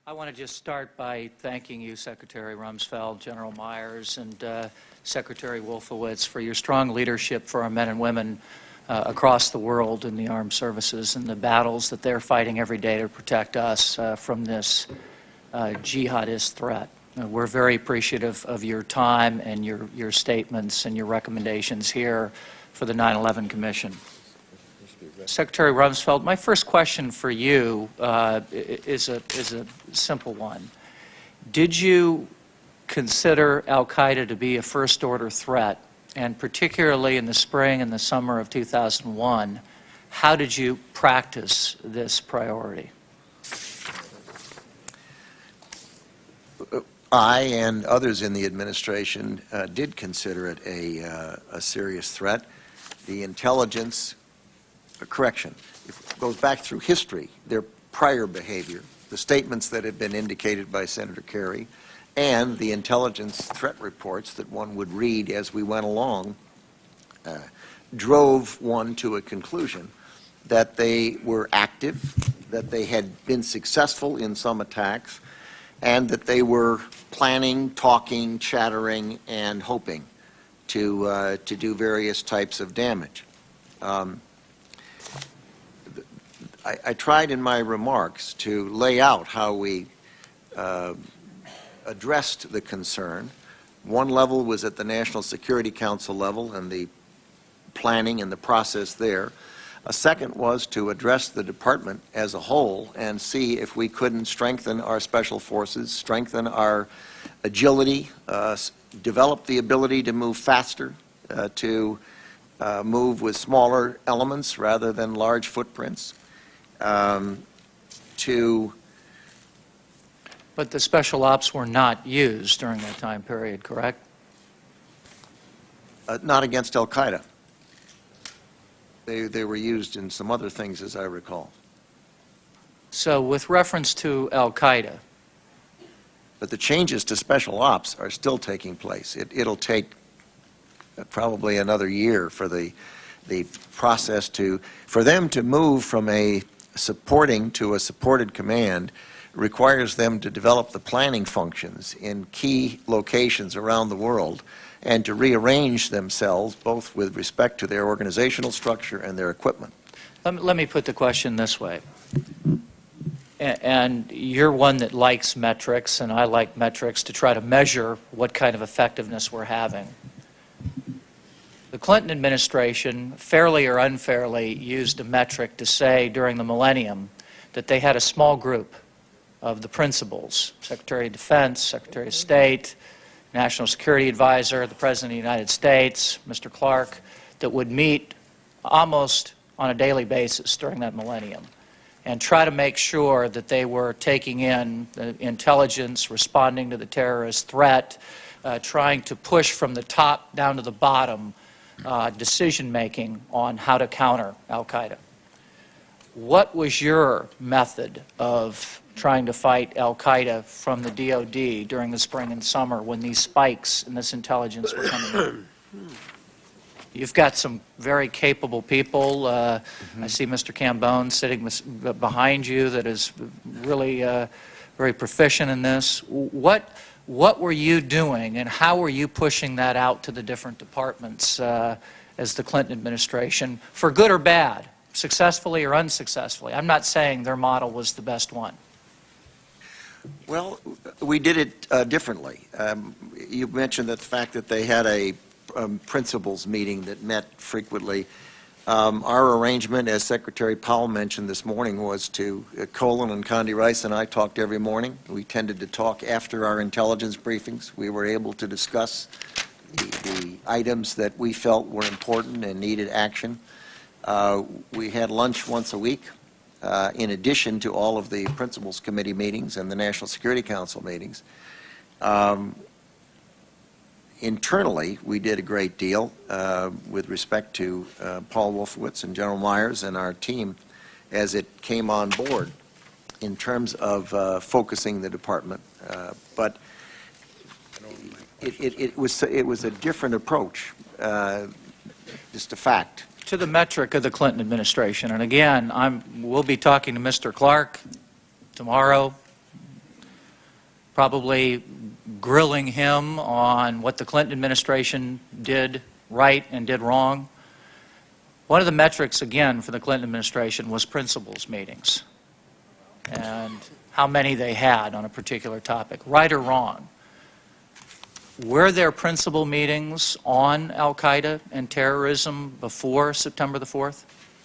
I want to just start by thanking you, Secretary Rumsfeld, General Myers, and Secretary Wolfowitz for your strong leadership for our men and women across the world in the armed services and the battles that they're fighting every day to protect us from this jihadist threat. We're very appreciative of your time and your statements and your recommendations here for the 9/11 Commission. Secretary Rumsfeld, my first question for you is a simple one. Did you consider al-Qaeda to be a first-order threat? And particularly in the spring and the summer of 2001, how did you practice this priority? I and others in the administration did consider it a serious threat. The intelligence correction. It goes back through history, their prior behavior, the statements that had been indicated by Senator Kerry, and the intelligence threat reports that one would read as we went along drove one to a conclusion that they were active, that they had been successful in some attacks, and that they were planning, talking, chattering, and hoping to do various types of damage. I tried in my remarks to lay out how we addressed the concern. One level was at the National Security Council level and the planning and the process there. A second was to address the department as a whole and see if we couldn't strengthen our special forces, strengthen our agility, develop the ability to move faster, to move with smaller elements rather than large footprints. But the special ops were not used during that time period, correct? Not against al-Qaeda. They were used in some other things, as I recall. So with reference to al-Qaeda. But the changes to special ops are still taking place. It'll take probably another year for the process for them to move from a supporting to a supported command requires them to develop the planning functions in key locations around the world and to rearrange themselves both with respect to their organizational structure and their equipment. Let me put the question this way. And you're one that likes metrics, and I like metrics to try to measure what kind of effectiveness we're having. The Clinton administration, fairly or unfairly, used a metric to say during the millennium that they had a small group of the principals, Secretary of Defense, Secretary of State, National Security Advisor, the President of the United States, Mr. Clark, that would meet almost on a daily basis during that millennium and try to make sure that they were taking in the intelligence, responding to the terrorist threat, trying to push from the top down to the bottom decision-making on how to counter al-Qaeda. What was your method of trying to fight al-Qaeda from the DOD during the spring and summer when these spikes in this intelligence were coming in? You've got some very capable people. I see Mr. Cambone sitting behind you that is really very proficient in this. What were you doing, and how were you pushing that out to the different departments as the Clinton administration, for good or bad, successfully or unsuccessfully? I'm not saying their model was the best one. Well, we did it differently. You mentioned the fact that they had a principals meeting that met frequently. Our arrangement, as Secretary Powell mentioned this morning, was to Colin and Condi Rice and I talked every morning. We tended to talk after our intelligence briefings. We were able to discuss the items that we felt were important and needed action. We had lunch once a week, in addition to all of the Principals Committee meetings and the National Security Council meetings. Internally, we did a great deal with respect to Paul Wolfowitz and General Myers and our team as it came on board in terms of focusing the department. But it was a different approach, just a fact. To the metric of the Clinton administration, and again, we'll be talking to Mr. Clark tomorrow, probably grilling him on what the Clinton administration did right and did wrong. One of the metrics, again, for the Clinton administration was principals meetings and how many they had on a particular topic, right or wrong. Were there principal meetings on al-Qaeda and terrorism before September the 4th?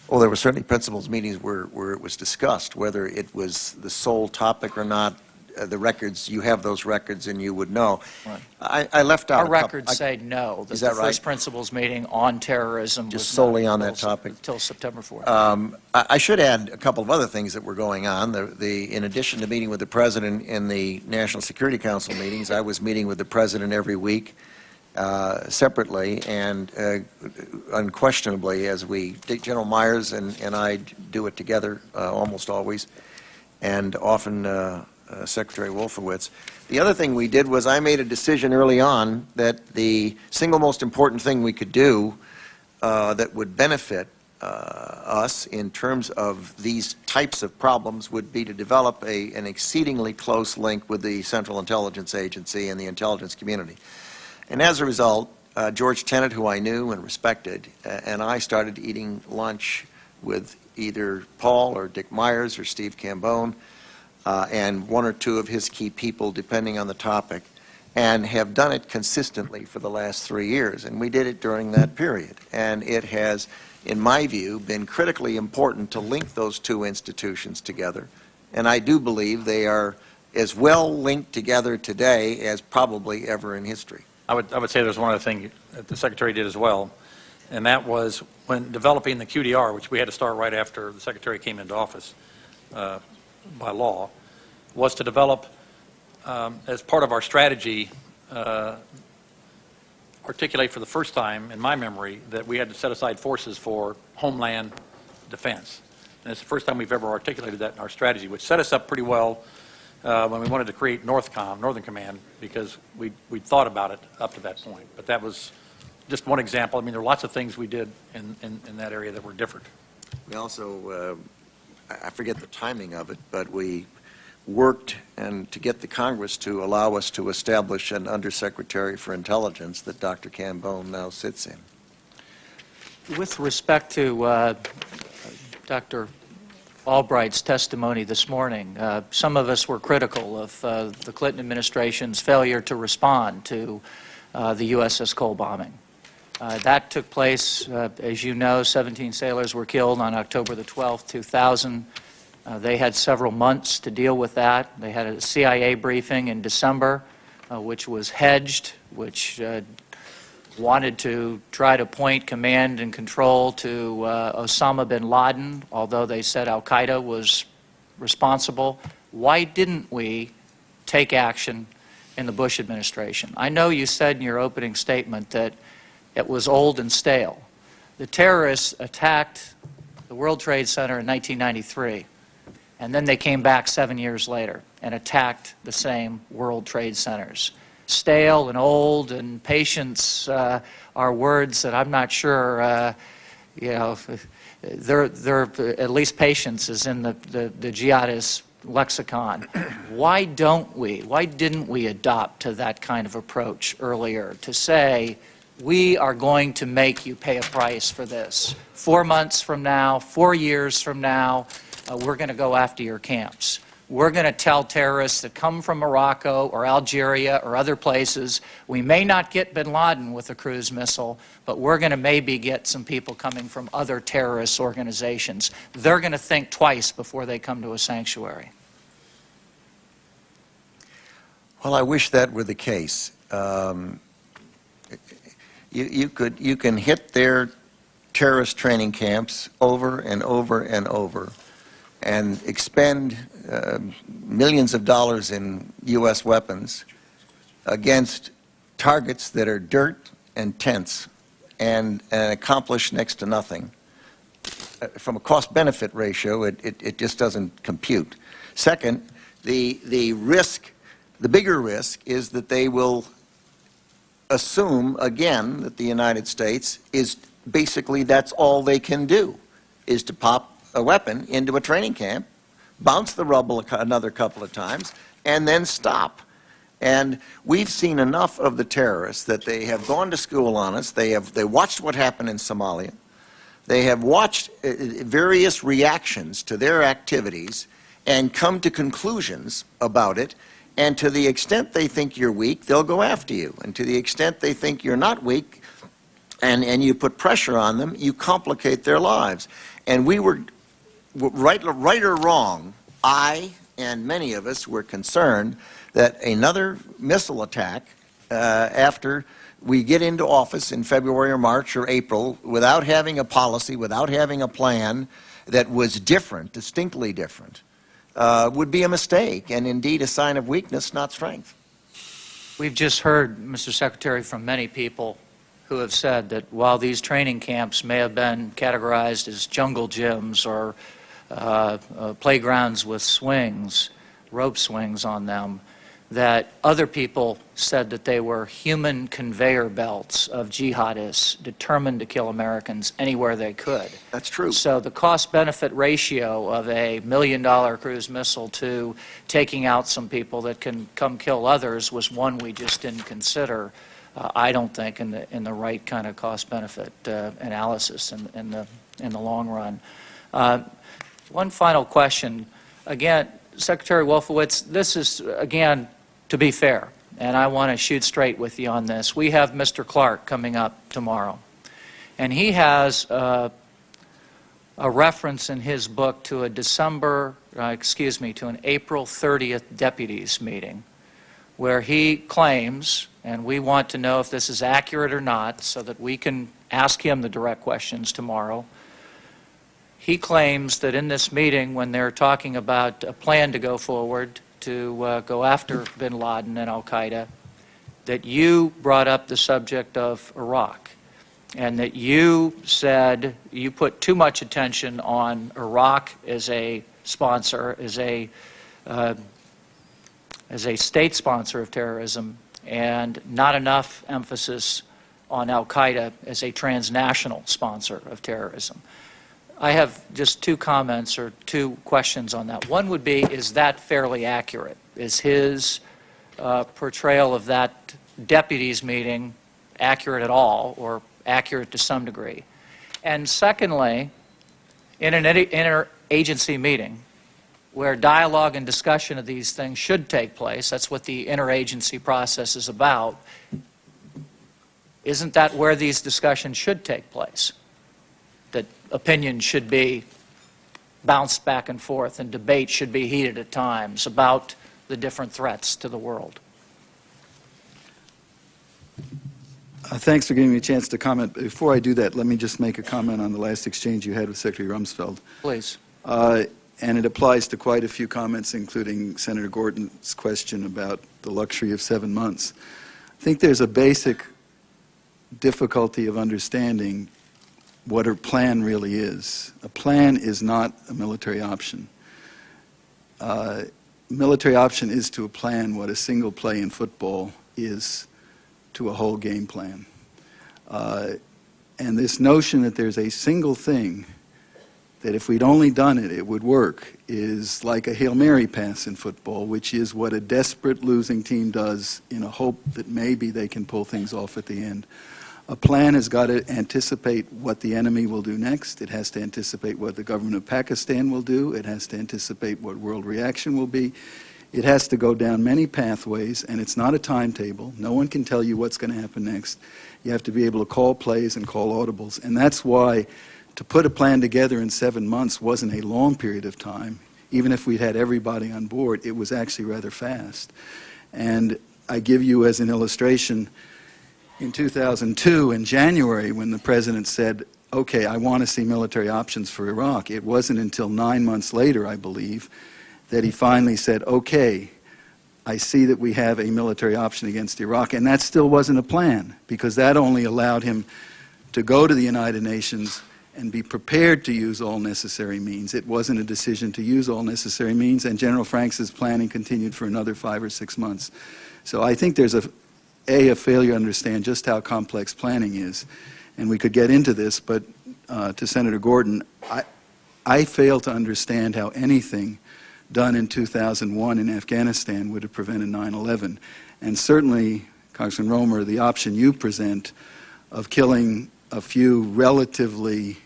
Well, there were certainly principals meetings where it was discussed, whether it was the sole topic or not. The records, you have those records and you would know. Right. I left out Our a couple- records say no. Is that the first right? principals meeting on terrorism Just was solely not on that until topic? Until September 4th. I should add a couple of other things that were going on. In addition to meeting with the President in the National Security Council meetings, I was meeting with the President every week separately, and unquestionably, as General Myers and I do it together almost always, and often Secretary Wolfowitz. The other thing we did was I made a decision early on that the single most important thing we could do that would benefit us in terms of these types of problems would be to develop an exceedingly close link with the Central Intelligence Agency and the intelligence community. And as a result, George Tenet, who I knew and respected, and I started eating lunch with either Paul or Dick Myers or Steve Cambone, and one or two of his key people, depending on the topic, and have done it consistently for the last 3 years. And we did it during that period. And it has, in my view, been critically important to link those two institutions together. And I do believe they are as well linked together today as probably ever in history. I would say there's one other thing that the Secretary did as well, and that was when developing the QDR, which we had to start right after the Secretary came into office, by law, was to develop, as part of our strategy, articulate for the first time in my memory that we had to set aside forces for homeland defense. And it's the first time we've ever articulated that in our strategy, which set us up pretty well when we wanted to create Northern Command, because we'd thought about it up to that point. But that was just one example. I mean, there are lots of things we did in that area that were different. We also, I forget the timing of it, but we worked to get the Congress to allow us to establish an Undersecretary for Intelligence that Dr. Cambone now sits in. With respect to Dr. Albright's testimony this morning, some of us were critical of the Clinton administration's failure to respond to the USS Cole bombing. That took place, as you know, 17 sailors were killed on October the 12th, 2000. They had several months to deal with that. They had a CIA briefing in December, which was hedged, which wanted to try to point command and control to Osama bin Laden, although they said al-Qaeda was responsible. Why didn't we take action in the Bush administration? I know you said in your opening statement that it was old and stale. The terrorists attacked the World Trade Center in 1993, and then they came back 7 years later and attacked the same World Trade Centers. Stale and old and patience are words that I'm not sure, they're at least patience is in the jihadist lexicon. Why didn't we adopt to that kind of approach earlier, to say, we are going to make you pay a price for this. 4 months from now, 4 years from now, we're going to go after your camps. We're going to tell terrorists that come from Morocco or Algeria or other places, we may not get bin Laden with a cruise missile, but we're going to maybe get some people coming from other terrorist organizations. They're going to think twice before they come to a sanctuary. Well, I wish that were the case. You can hit their terrorist training camps over and over and over and expend millions of dollars in U.S. weapons against targets that are dirt and tents and accomplish next to nothing. From a cost-benefit ratio, it just doesn't compute. Second, the risk, the bigger risk is that they will assume, again, that the United States is basically, that's all they can do, is to pop a weapon into a training camp, bounce the rubble another couple of times, and then stop. And we've seen enough of the terrorists that they have gone to school on us. They watched what happened in Somalia. They have watched various reactions to their activities and come to conclusions about it. And to the extent they think you're weak, they'll go after you. And to the extent they think you're not weak, and you put pressure on them, you complicate their lives. And we were, right or wrong, I and many of us were concerned that another missile attack after we get into office in February or March or April without having a policy, without having a plan that was different, distinctly different, would be a mistake and indeed a sign of weakness, not strength. We've just heard, Mr. Secretary, from many people who have said that while these training camps may have been categorized as jungle gyms or playgrounds with swings, rope swings on them, that other people said that they were human conveyor belts of jihadists determined to kill Americans anywhere they could. That's true. So the cost-benefit ratio of a $1 million cruise missile to taking out some people that can come kill others was one we just didn't consider, I don't think, in the right kind of cost-benefit analysis in the long run. One final question. Again, Secretary Wolfowitz, this is, again, to be fair, and I want to shoot straight with you on this. We have Mr. Clark coming up tomorrow, and he has a reference in his book to an April 30th deputies meeting, where he claims, and we want to know if this is accurate or not so that we can ask him the direct questions tomorrow. He claims that in this meeting, when they're talking about a plan to go forward to go after bin Laden and al-Qaeda, that you brought up the subject of Iraq, and that you said you put too much attention on Iraq as a sponsor, as a state sponsor of terrorism, and not enough emphasis on al-Qaeda as a transnational sponsor of terrorism. I have just two comments or two questions on that. One would be, is that fairly accurate? Is his portrayal of that deputies meeting accurate at all, or accurate to some degree? And secondly, in an interagency meeting where dialogue and discussion of these things should take place, that's what the interagency process is about, isn't that where these discussions should take place? That opinions should be bounced back and forth and debate should be heated at times about the different threats to the world. Thanks for giving me a chance to comment. Before I do that, let me just make a comment on the last exchange you had with Secretary Rumsfeld. Please. And it applies to quite a few comments, including Senator Gordon's question about the luxury of 7 months. I think there's a basic difficulty of understanding what a plan really is. A plan is not a military option. Military option is to a plan what a single play in football is to a whole game plan. And this notion that there's a single thing that if we'd only done it, it would work, is like a Hail Mary pass in football, which is what a desperate losing team does in a hope that maybe they can pull things off at the end. A plan has got to anticipate what the enemy will do next. It has to anticipate what the government of Pakistan will do. It has to anticipate what world reaction will be. It has to go down many pathways, and it's not a timetable. No one can tell you what's going to happen next. You have to be able to call plays and call audibles, and that's why to put a plan together in 7 months wasn't a long period of time. Even if we'd had everybody on board, it was actually rather fast. And I give you as an illustration, in 2002, in January, when the president said, okay, I want to see military options for Iraq, it wasn't until 9 months later, I believe, that he finally said, okay, I see that we have a military option against Iraq. And that still wasn't a plan, because that only allowed him to go to the United Nations and be prepared to use all necessary means. It wasn't a decision to use all necessary means, and General Franks' planning continued for another 5 or 6 months. So I think there's a failure to understand just how complex planning is. And we could get into this, but to Senator Gordon, I fail to understand how anything done in 2001 in Afghanistan would have prevented 9/11. And certainly, Congressman Roemer, the option you present of killing a few relatively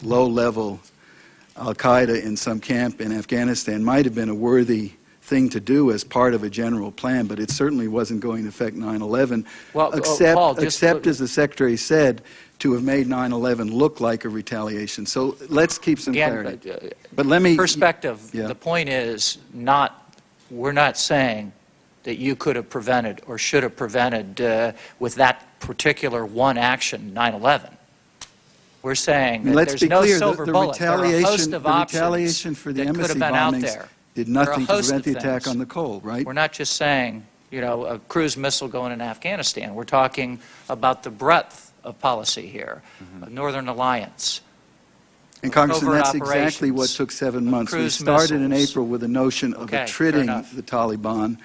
low-level al-Qaeda in some camp in Afghanistan might have been a worthy thing to do as part of a general plan, but it certainly wasn't going to affect 9/11, Well, except, Paul, as the Secretary said, to have made 9/11 look like a retaliation. So let's keep some clarity. Again, But let me... perspective, Yeah. the point is we're not saying that you could have prevented or should have prevented with that particular one action, 9/11. We're saying that Let's there's be no clear, silver bullet. There are a host of retaliation options for the that could embassy have been out bombings there. did There are a nothing to host prevent of the attack things. on the Cole, right? We're not just saying, a cruise missile going in Afghanistan. We're talking about the breadth of policy here, a Northern Alliance. And Congressman, covert that's exactly what operations, took 7 months. We cruise started in missiles. April with a notion of Okay, fair attriting enough. the Taliban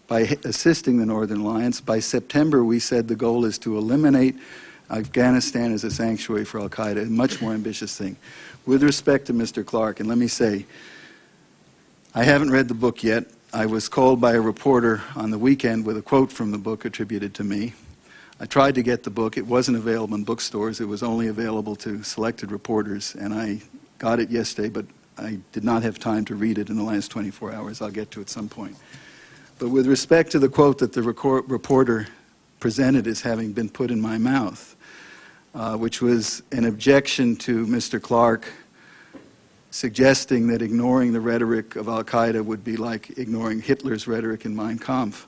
by assisting the Northern Alliance. By September, we said the goal is to eliminate Afghanistan as a sanctuary for al-Qaeda, a much more ambitious thing. With respect to Mr. Clark, and let me say, I haven't read the book yet. I was called by a reporter on the weekend with a quote from the book attributed to me. I tried to get the book. It wasn't available in bookstores. It was only available to selected reporters, and I got it yesterday, but I did not have time to read it in the last 24 hours. I'll get to it at some point. But with respect to the quote that the reporter presented as having been put in my mouth, which was an objection to Mr. Clark suggesting that ignoring the rhetoric of al-Qaeda would be like ignoring Hitler's rhetoric in Mein Kampf.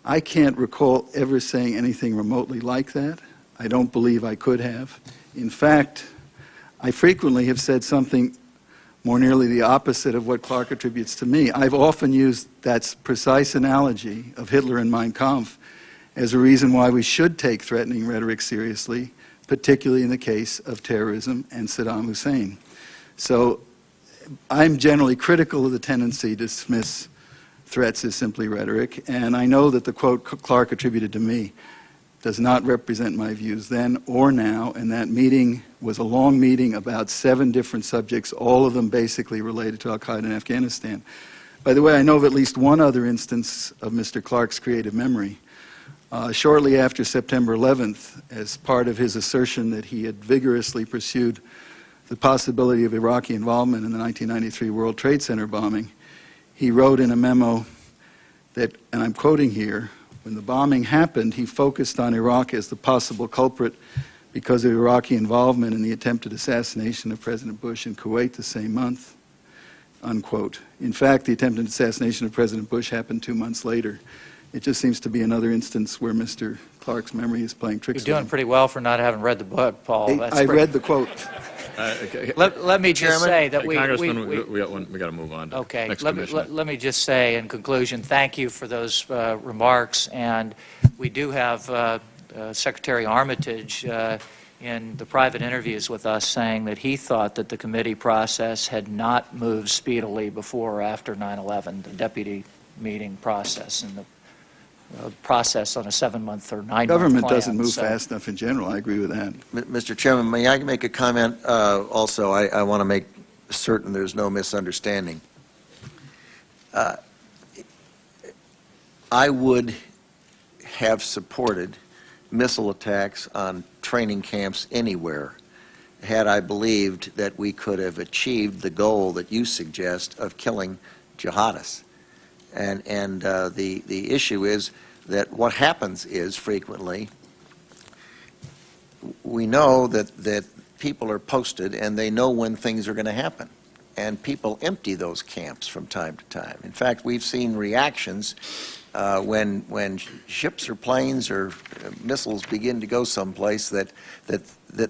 I can't recall ever saying anything remotely like that. I don't believe I could have. In fact, I frequently have said something more nearly the opposite of what Clark attributes to me. I've often used that precise analogy of Hitler and Mein Kampf as a reason why we should take threatening rhetoric seriously, particularly in the case of terrorism and Saddam Hussein. So I'm generally critical of the tendency to dismiss threats as simply rhetoric, and I know that the quote Clark attributed to me does not represent my views then or now, and that meeting was a long meeting about 7 different subjects, all of them basically related to al-Qaeda in Afghanistan. By the way, I know of at least one other instance of Mr. Clark's creative memory. Shortly after September 11th, as part of his assertion that he had vigorously pursued the possibility of Iraqi involvement in the 1993 World Trade Center bombing, he wrote in a memo that, and I'm quoting here, when the bombing happened, he focused on Iraq as the possible culprit because of Iraqi involvement in the attempted assassination of President Bush in Kuwait the same month, unquote. In fact, the attempted assassination of President Bush happened 2 months later. It just seems to be another instance where Mr. Clark's memory is playing tricks. You're doing pretty well for not having read the book, Paul. That's I great. read the quote. Okay. Let me just Chairman? say that Congressman, we got to move on to Okay, next let me, commissioner. let me just say in conclusion, thank you for those remarks, and we do have Secretary Armitage in the private interviews with us saying that he thought that the committee process had not moved speedily before or after 9/11, the deputy meeting process and the process on a 7-month or 9-month plan. Government doesn't move So- fast enough in general. I agree with that. Mr. Chairman, may I make a comment also? I want to make certain there's no misunderstanding. I would have supported missile attacks on training camps anywhere had I believed that we could have achieved the goal that you suggest of killing jihadists. And the issue is that what happens is frequently we know that people are posted and they know when things are going to happen. And people empty those camps from time to time. In fact, we've seen reactions when ships or planes or missiles begin to go someplace that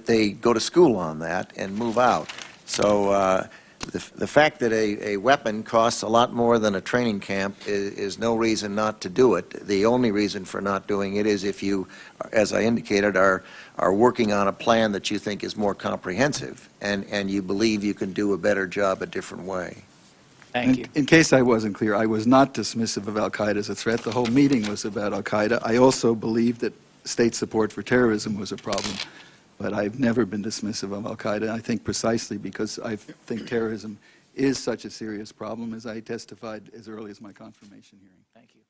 they go to school on that and move out. So the fact that a weapon costs a lot more than a training camp is no reason not to do it. The only reason for not doing it is if you, as I indicated, are working on a plan that you think is more comprehensive and you believe you can do a better job a different way. Thank you. In case I wasn't clear, I was not dismissive of al-Qaeda as a threat. The whole meeting was about al-Qaeda. I also believe that state support for terrorism was a problem, but I've never been dismissive of al-Qaeda. I think precisely because I think terrorism is such a serious problem, as I testified as early as my confirmation hearing. Thank you.